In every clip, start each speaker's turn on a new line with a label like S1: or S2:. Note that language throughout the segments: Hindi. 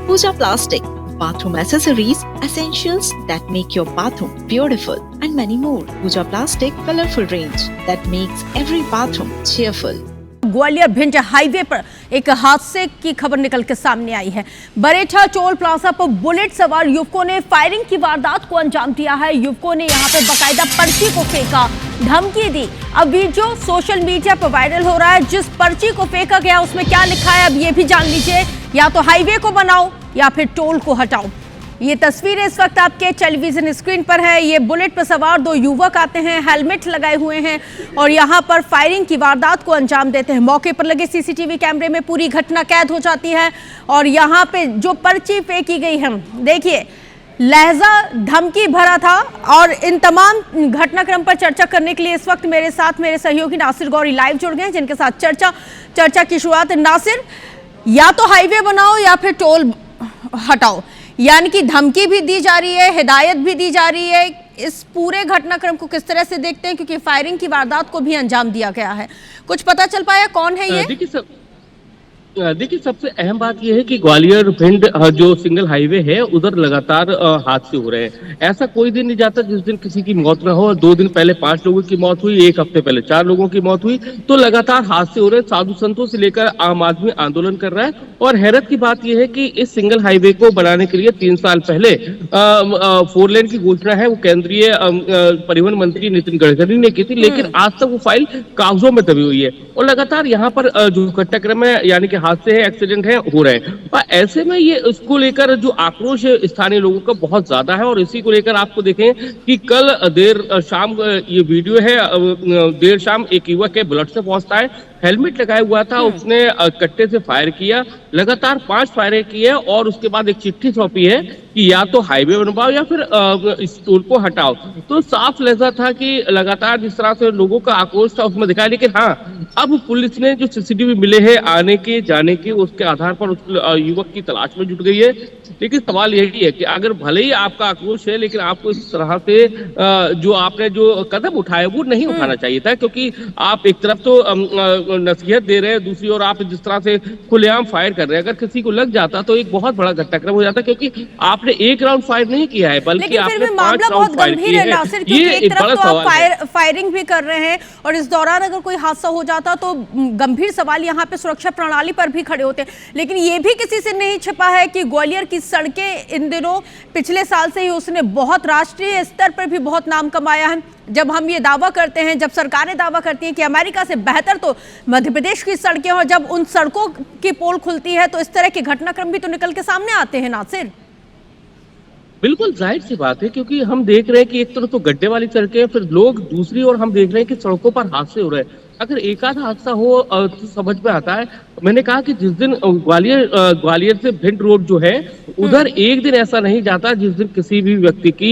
S1: Pooja Plastic, bathroom accessories, essentials that make your bathroom beautiful, and many more. Pooja Plastic colorful range that makes every bathroom cheerful.
S2: Gwalior Bhind highway पर एक हादसे की खबर निकल के सामने आई है। बरेठा टोल प्लाजा पर बुलेट सवार युवकों ने फायरिंग की वारदात को अंजाम दिया है। युवकों ने यहां पर बकायदा पर्ची को फेंका, धमकी दी। अब वीडियो सोशल मीडिया पर वायरल हो रहा है। जिस पर्ची को फेंका गया उसमें क्या लिखा है अब ये भी जान लीजिए। या तो हाईवे को बनाओ या फिर टोल को हटाओ। ये तस्वीरें इस वक्त आपके टेलीविजन स्क्रीन पर है। ये बुलेट पर सवार दो युवक आते हैं, हेलमेट लगाए हुए हैं और यहाँ पर फायरिंग की वारदात को अंजाम देते हैं। मौके पर लगे सीसीटीवी कैमरे में पूरी घटना कैद हो जाती है और यहाँ पे जो पर्ची फेंकी गई है, देखिए लहजा धमकी भरा था। और इन तमाम घटनाक्रम पर चर्चा करने के लिए इस वक्त मेरे साथ मेरे सहयोगी नासिर गौरी लाइव जुड़ गए हैं, जिनके साथ चर्चा की शुरुआत। नासिर, या तो हाईवे बनाओ या फिर टोल हटाओ, यानी कि धमकी भी दी जा रही है, हिदायत भी दी जा रही है। इस पूरे घटनाक्रम को किस तरह से देखते हैं, क्योंकि फायरिंग की वारदात को भी अंजाम दिया गया है, कुछ पता चल पाया कौन है ये?
S3: देखिए सबसे अहम बात यह है कि ग्वालियर भिंड जो सिंगल हाईवे है उधर लगातार हादसे हो रहे हैं। ऐसा कोई दिन नहीं जाता जिस दिन किसी की मौत ना हो। 2 दिन पहले 5 लोगों की मौत हुई, 1 हफ्ते पहले 4 लोगों की मौत हुई। तो लगातार हादसे हो रहे हैं। साधु संतों से लेकर आम आदमी आंदोलन कर रहा है। और हैरत की बात यह है कि इस सिंगल हाईवे को बनाने के लिए 3 साल पहले 4 लेन की घोषणा है वो केंद्रीय परिवहन मंत्री नितिन गडकरी ने की थी, लेकिन आज तक वो फाइल कागजों में दबी हुई है। और लगातार यहाँ पर जो घटनाक्रम है यानी कि हादसे हैं, एक्सीडेंट है हो रहे हैं। और ऐसे में ये इसको लेकर जो आक्रोश है स्थानीय लोगों का बहुत ज्यादा है। और इसी को लेकर आपको देखें कि कल देर शाम ये वीडियो है, देर शाम एक युवक है बुलेट से पहुंचता है, हेलमेट लगाया हुआ था, उसने कट्टे से फायर किया, लगातार 5 फायर किए और उसके बाद एक चिट्ठी सौंपी है कि या तो हाईवे बनवाओ या फिर इस टोल को हटाओ। तो साफ लहजा था कि लगातार जिस तरह से लोगों का आक्रोश था उसमें दिखाया। लेकिन हाँ, अब पुलिस ने जो सीसीटीवी मिले हैं आने के जाने के, उसके आधार पर उस युवक की तलाश में जुट गई है। लेकिन सवाल यही है कि अगर भले ही आपका आक्रोश है, लेकिन आपको इस तरह से जो आपने जो कदम उठाया वो नहीं उठाना चाहिए था, क्योंकि आप एक तरफ तो नसीहत दे रहे हैं, दूसरी ओर आप जिस तरह से खुलेआम फायर कर रहे हैं। अगर किसी को लग जाता तो एक बहुत बड़ा घटनाक्रम हो जाता, क्योंकि आपने 1 राउंड फायर नहीं किया है बल्कि आपने 5 राउंड फायर किए हैं।
S2: ये एक बड़ा सवाल है। फायरिंग भी कर रहे हैं और इस दौरान अगर कोई हादसा हो जाता तो गंभीर सवाल यहाँ पे सुरक्षा प्रणाली पर भी खड़े होते हैं। लेकिन ये भी किसी से नहीं छिपा है कि ग्वालियर की सड़कें इन दिनों पिछले साल से ही उसने बहुत राष्ट्रीय स्तर पर भी बहुत नाम कमाया है। जब हम ये दावा करते हैं, जब सरकारें दावा करती हैं कि अमेरिका से बेहतर तो मध्य प्रदेश की सड़कें, और जब उन सड़कों की पोल खुलती है तो इस तरह के घटनाक्रम भी तो निकल के सामने आते हैं। नासिर,
S3: बिल्कुल जाहिर सी बात है, क्योंकि हम देख रहे हैं कि एक तरफ तो गड्ढे वाली सड़कें, फिर लोग दूसरी ओर हम देख रहे हैं कि सड़कों पर हादसे हो रहे हैं। अगर एक आध हादसा हो तो समझ में आता है। मैंने कहा कि जिस दिन ग्वालियर से भिंड रोड जो है उधर एक दिन ऐसा नहीं जाता जिस दिन किसी भी व्यक्ति की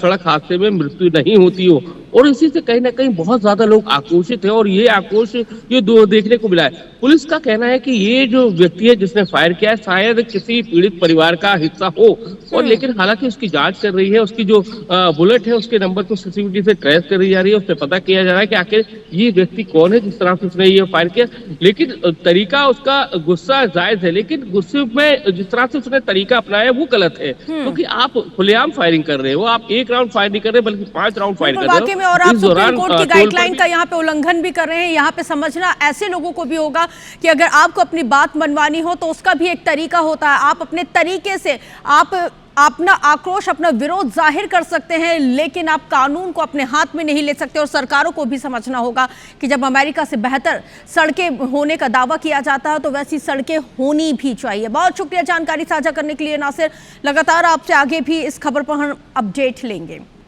S3: सड़क हादसे में मृत्यु नहीं होती हो। और इसी से कहीं ना कहीं बहुत ज्यादा लोग आक्रोशित है और ये आक्रोश ये देखने को मिला है। पुलिस का कहना है कि ये जो व्यक्ति है जिसने फायर किया है शायद किसी पीड़ित परिवार का हिस्सा हो। और लेकिन हालांकि उसकी जांच कर रही है, उसकी जो बुलेट है उसके नंबर को सीसीटीवी से ट्रेस करी जा रही है, उससे पता किया जा रहा है कि आखिर ये व्यक्ति कौन है जिस तरह से उसने ये फायर किया। लेकिन तरीका उसका गुस्सा जायज है, लेकिन गुस्से में जिस तरह से उसने तरीका अपनाया वो गलत है, क्योंकि आप खुलेआम फायरिंग कर रहे हो। आप 1 राउंड फायर नहीं कर रहे बल्कि 5 राउंड फायर कर रहे हो।
S2: और आप सुप्रीम कोर्ट की गाइडलाइन का यहाँ पे उल्लंघन भी कर रहे हैं। यहाँ पे समझना ऐसे लोगों को भी होगा कि अगर आपको अपनी बात मनवानी हो तो उसका भी एक तरीका होता है। आप अपने तरीके से आप अपना आक्रोश, अपना विरोध जाहिर कर सकते हैं, लेकिन आप कानून को अपने हाथ में नहीं ले सकते। और सरकारों को भी समझना होगा कि जब अमेरिका से बेहतर सड़कें होने का दावा किया जाता है तो वैसी सड़कें होनी भी चाहिए। बहुत शुक्रिया जानकारी साझा करने के लिए नासिर। लगातार आपसे आगे भी इस खबर पर हम अपडेट लेंगे।